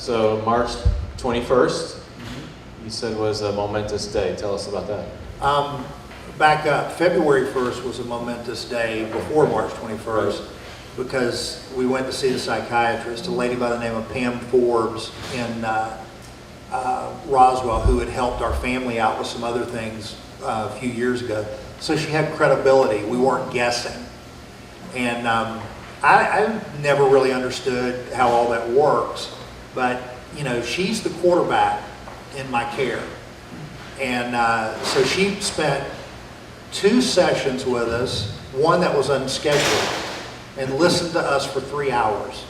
So March 21st, you said was a momentous day. Tell us about that. Back up, February 1st was a momentous day before March 21st because we went to see the psychiatrist, a lady by the name of Pam Forbes in Roswell, who had helped our family out with some other things a few years ago. So she had credibility. We weren't guessing. And I never really understood how all that works, but you know, she's the quarterback in my care. And so she spent 2 sessions with us, one that was unscheduled, and listened to us for 3 hours.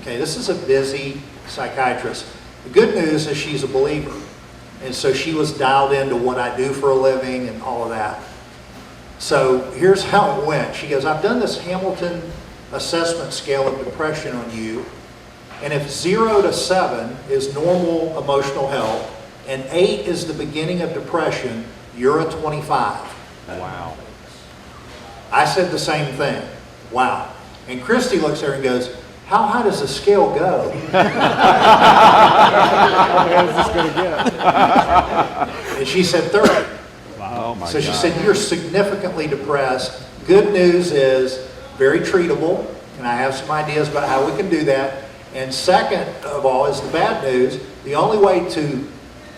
Okay, this is a busy psychiatrist. The good news is she's a believer. And so she was dialed into what I do for a living and all of that. So here's how it went. She goes, I've done this Hamilton assessment scale of depression on you. And if 0 to 7 is normal emotional health, and 8 is the beginning of depression, you're a 25. Wow. I said the same thing. Wow. And Christi looks at her and goes, how high does the scale go? How is this going to get? And she said 30. Wow. Oh my So she God. said, you're significantly depressed. Good news is very treatable, and I have some ideas about how we can do that. And second of all is the bad news. The only way to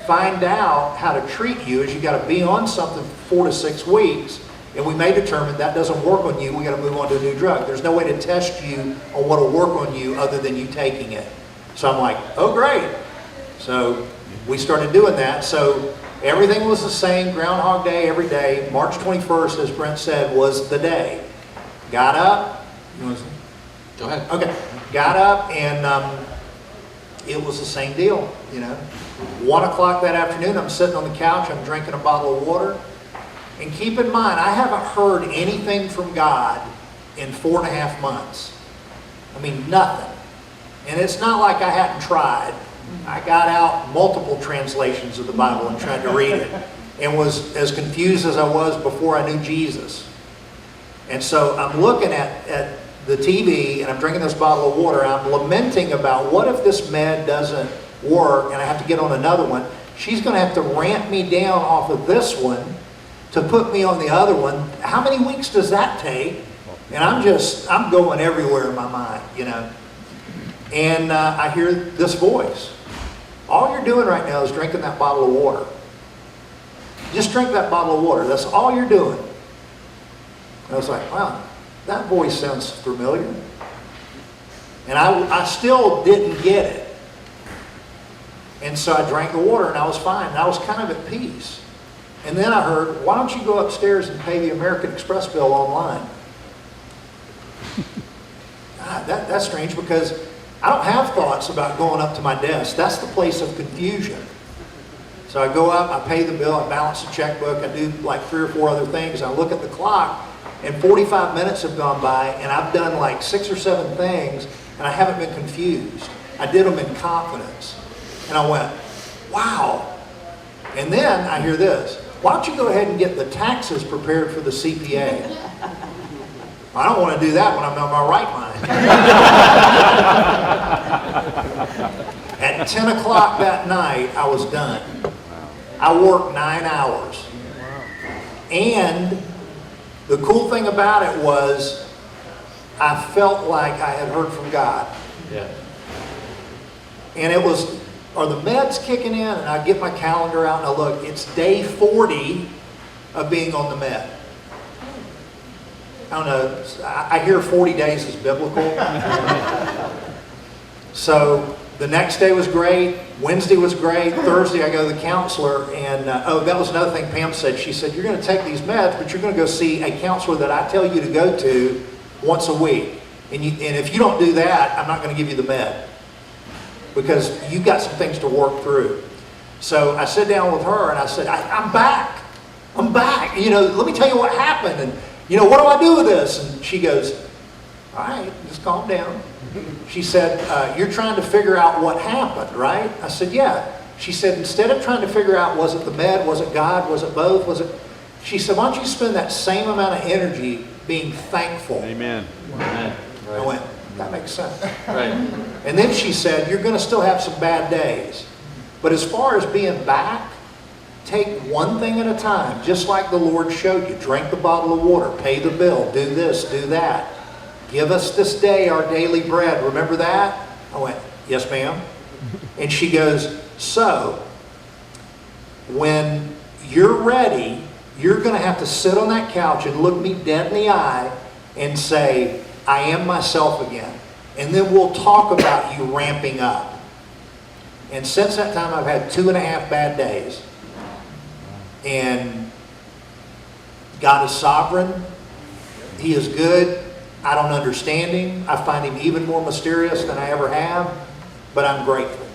find out how to treat you is you got to be on something for 4 to 6 weeks, and we may determine that doesn't work on you. We got to move on to a new drug. There's no way to test you on what will work on you other than you taking it. So I'm like, oh great. So we started doing that. So everything was the same, Groundhog Day every day. March 21st, as Brent said, was the day. Got up. You want to say? Go ahead. Okay. Got up and it was the same deal, you know. 1 o'clock that afternoon, I'm sitting on the couch, I'm drinking a bottle of water. And keep in mind, I haven't heard anything from God in 4.5 months. I mean, nothing. And it's not like I hadn't tried. I got out multiple translations of the Bible and tried to read it and was as confused as I was before I knew Jesus. And so I'm looking at the TV and I'm drinking this bottle of water. I'm lamenting about what if this med doesn't work and I have to get on another one. She's going to have to ramp me down off of this one to put me on the other one. How many weeks does that take? And I'm going everywhere in my mind, you know. And I hear this voice. All you're doing right now is drinking that bottle of water. Just drink that bottle of water. That's all you're doing. And I was like, wow, that voice sounds familiar. And I still didn't get it. And so I drank the water and I was fine. And I was kind of at peace. And then I heard, why don't you go upstairs and pay the American Express bill online? That's strange because I don't have thoughts about going up to my desk. That's the place of confusion. So I go up, I pay the bill, I balance the checkbook, I do like 3 or 4 other things. I look at the clock and 45 minutes have gone by and I've done like 6 or 7 things and I haven't been confused. I did them in confidence. And I went, wow. And then I hear this. Why don't you go ahead and get the taxes prepared for the CPA? I don't want to do that when I'm in my right mind. At 10 o'clock that night, I was done. I worked 9 hours. And the cool thing about it was I felt like I had heard from God. Yeah. And it was, are the meds kicking in? And I get my calendar out and I look, it's day 40 of being on the med. I don't know, I hear 40 days is biblical. So the next day was great, Wednesday was great, Thursday I go to the counselor and, oh, that was another thing Pam said. She said, you're going to take these meds, but you're going to go see a counselor that I tell you to go to once a week. And if you don't do that, I'm not going to give you the med. Because you've got some things to work through. So I sit down with her and I said, I'm back. I'm back. You know, let me tell you what happened. And, you know, what do I do with this? And she goes, all right, just calm down. She said, you're trying to figure out what happened, right? I said, yeah. She said, instead of trying to figure out, was it the med, was it God, was it both, was it... She said, why don't you spend that same amount of energy being thankful? Amen. Amen. I went, That makes sense. Right. And then she said, you're going to still have some bad days. But as far as being back, take one thing at a time, just like the Lord showed you. Drink the bottle of water, pay the bill, do this, do that. Give us this day our daily bread. Remember that? I went, yes, ma'am. And she goes, so, when you're ready, you're going to have to sit on that couch and look me dead in the eye and say, I am myself again. And then we'll talk about you ramping up. And since that time, I've had 2.5 bad days. And God is sovereign. He is good. I don't understand Him. I find Him even more mysterious than I ever have. But I'm grateful.